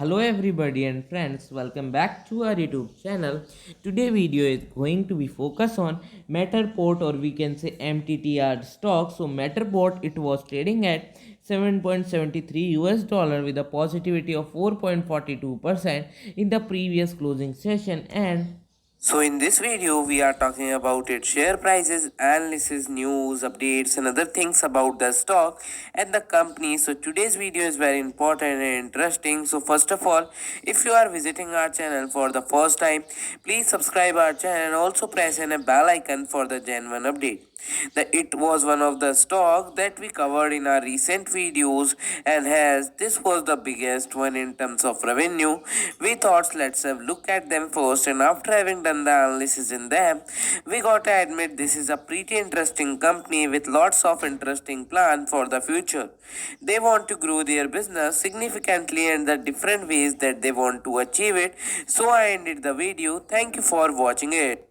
Hello everybody and friends, welcome back to our YouTube channel. Today video is going to be focused on Matterport, or we can say MTTR stock. So Matterport, it was trading at 7.73 US dollar with a positivity of 4.42% in the previous closing session. And So in this video, we are talking about its share prices, analysis, news, updates and other things about the stock and the company. So today's video is very important and interesting. So first of all, if you are visiting our channel for the first time, please subscribe our channel and also press on a bell icon for the genuine update. It was one of the stock that we covered in our recent videos, and as this was the biggest one in terms of revenue, we thought let's have look at them first, and after having done the analysis in them, we got to admit this is a pretty interesting company with lots of interesting plan for the future. They want to grow their business significantly and the different ways that they want to achieve it. So I ended the video. Thank you for watching it.